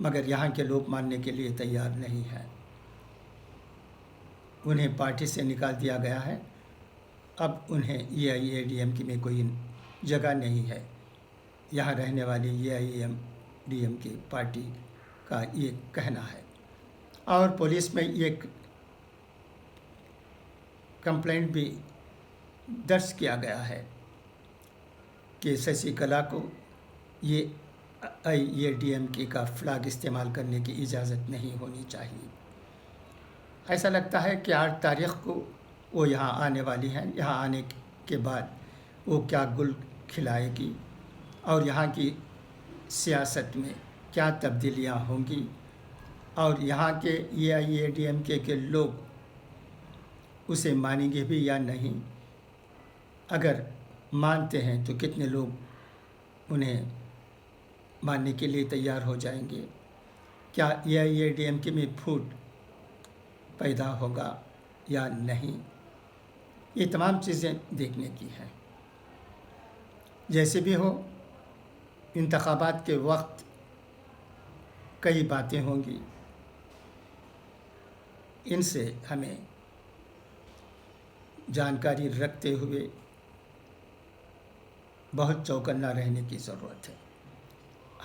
مگر یہاں کے لوگ ماننے کے لیے تیار نہیں ہیں۔ انہیں پارٹی سے نکال دیا گیا ہے، اب انہیں AIADMK میں کوئی جگہ نہیں ہے۔ یہاں رہنے والی AIADMK پارٹی کا یہ کہنا ہے، اور پولیس میں یہ کمپلینٹ بھی درج کیا گیا ہے کہ ششی کلا کو AIADMK کا فلیگ استعمال کرنے کی اجازت نہیں ہونی چاہیے۔ ایسا لگتا ہے کہ 8 تاریخ کو وہ یہاں آنے والی ہیں۔ یہاں آنے کے بعد وہ کیا گل کھلائے گی اور یہاں کی سیاست میں کیا تبدیلیاں ہوں گی، اور یہاں کے AIADMK کے لوگ اسے مانیں گے بھی یا نہیں۔ اگر مانتے ہیں تو کتنے لوگ انہیں ماننے کے لیے تیار ہو جائیں گے؟ کیا AIADMK میں پھوٹ پیدا ہوگا یا نہیں؟ یہ تمام چیزیں دیکھنے کی ہیں۔ جیسے بھی ہو، انتخابات کے وقت کئی باتیں ہوں گی، ان سے ہمیں جانکاری رکھتے ہوئے بہت چوکنا رہنے کی ضرورت ہے۔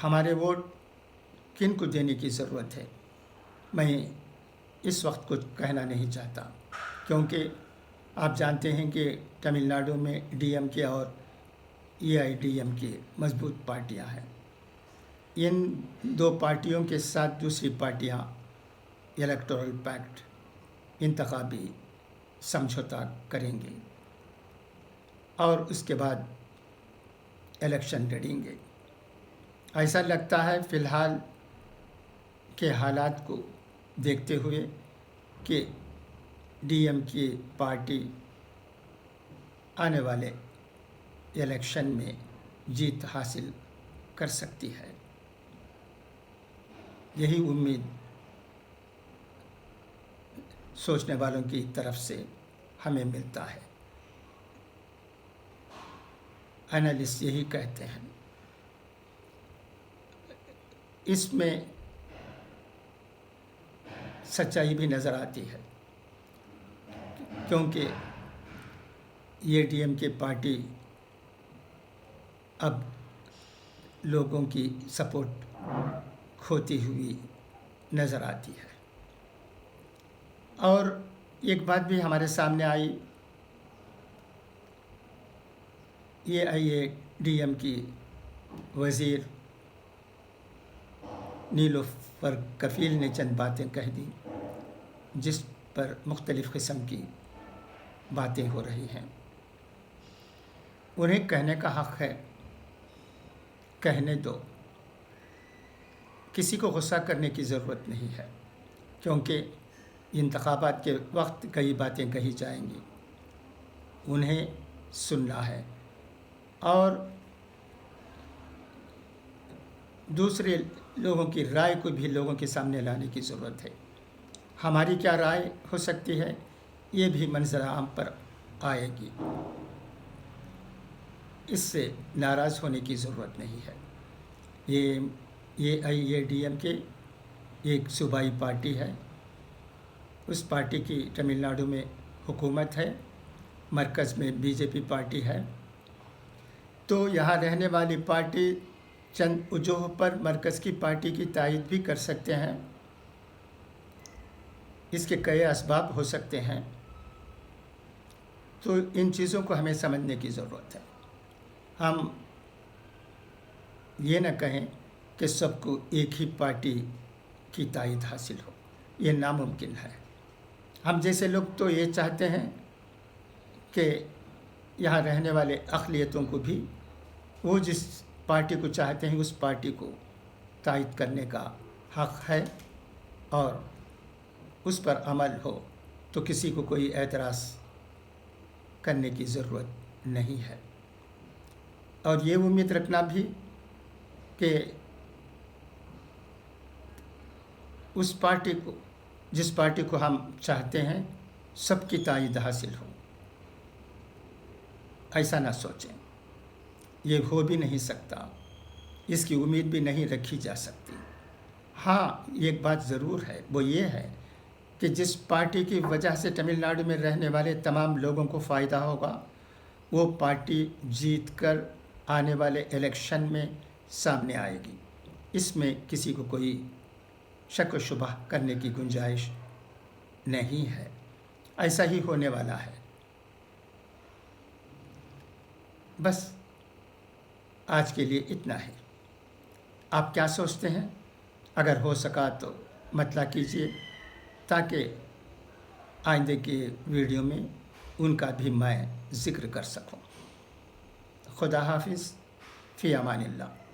ہمارے ووٹ کن کو دینے کی ضرورت ہے، میں اس وقت کچھ کہنا نہیں چاہتا، کیونکہ آپ جانتے ہیں کہ تمل ناڈو میں DMK اور AIADMK مضبوط پارٹیاں ہیں۔ ان 2 پارٹیوں کے ساتھ دوسری پارٹیاں الیکٹورل پیکٹ، انتخابی سمجھوتا کریں گے اور اس کے بعد الیکشن لڑیں گے۔ ایسا لگتا ہے فی الحال کے حالات کو دیکھتے ہوئے کہ DMK پارٹی آنے والے الیکشن میں جیت حاصل کر سکتی ہے۔ یہی امید سوچنے والوں کی طرف سے ہمیں ملتا ہے۔ انالسٹ یہی کہتے ہیں۔ اس میں سچائی بھی نظر آتی ہے، کیونکہ یہ DMK پارٹی اب لوگوں کی سپورٹ کھوتی ہوئی نظر آتی ہے۔ اور ایک بات بھی ہمارے سامنے آئی، AIADMK وزیر نیلوفر کفیل نے چند باتیں کہہ دی جس پر مختلف قسم کی باتیں ہو رہی ہیں۔ انہیں کہنے کا حق ہے، کہنے دو، کسی کو غصہ کرنے کی ضرورت نہیں ہے، کیونکہ انتخابات کے وقت کئی باتیں کہی جائیں گی، انہیں سننا ہے اور دوسرے لوگوں کی رائے کو بھی لوگوں کے سامنے لانے کی ضرورت ہے۔ ہماری کیا رائے ہو سکتی ہے، یہ بھی منظر عام پر آئے گی، اس سے ناراض ہونے کی ضرورت نہیں ہے۔ یہ AIADMK ایک صوبائی پارٹی ہے، اس پارٹی کی تمل ناڈو میں حکومت ہے، مرکز میں BJP پارٹی ہے، تو یہاں رہنے والی پارٹی چند وجوہ پر مرکز کی پارٹی کی تائید بھی کر سکتے ہیں۔ اس کے کئی اسباب ہو سکتے ہیں، تو ان چیزوں کو ہمیں سمجھنے کی ضرورت ہے۔ ہم یہ نہ کہیں کہ سب کو ایک ہی پارٹی کی تائید حاصل ہو، یہ ناممکن ہے۔ ہم جیسے لوگ تو یہ چاہتے ہیں کہ یہاں رہنے والے اقلیتوں کو بھی وہ جس پارٹی کو چاہتے ہیں اس پارٹی کو تائید کرنے کا حق ہے، اور اس پر عمل ہو تو کسی کو کوئی اعتراض کرنے کی ضرورت نہیں ہے۔ اور یہ امید رکھنا بھی کہ اس پارٹی کو، جس پارٹی کو ہم چاہتے ہیں، سب کی تائید حاصل ہو، ایسا نہ سوچیں، یہ ہو بھی نہیں سکتا، اس کی امید بھی نہیں رکھی جا سکتی۔ ہاں ایک بات ضرور ہے، وہ یہ ہے کہ جس پارٹی کی وجہ سے تمل ناڈو میں رہنے والے تمام لوگوں کو فائدہ ہوگا وہ پارٹی جیت کر آنے والے الیکشن میں سامنے آئے گی، اس میں کسی کو کوئی شک و شبہ کرنے کی گنجائش نہیں ہے، ایسا ہی ہونے والا ہے۔ بس آج کے لیے اتنا ہے۔ آپ کیا سوچتے ہیں؟ اگر ہو سکا تو مطلع کیجیے تاکہ آئندے کے ویڈیو میں ان کا بھی میں ذکر کر سکوں۔ خدا حافظ، فی امان اللہ۔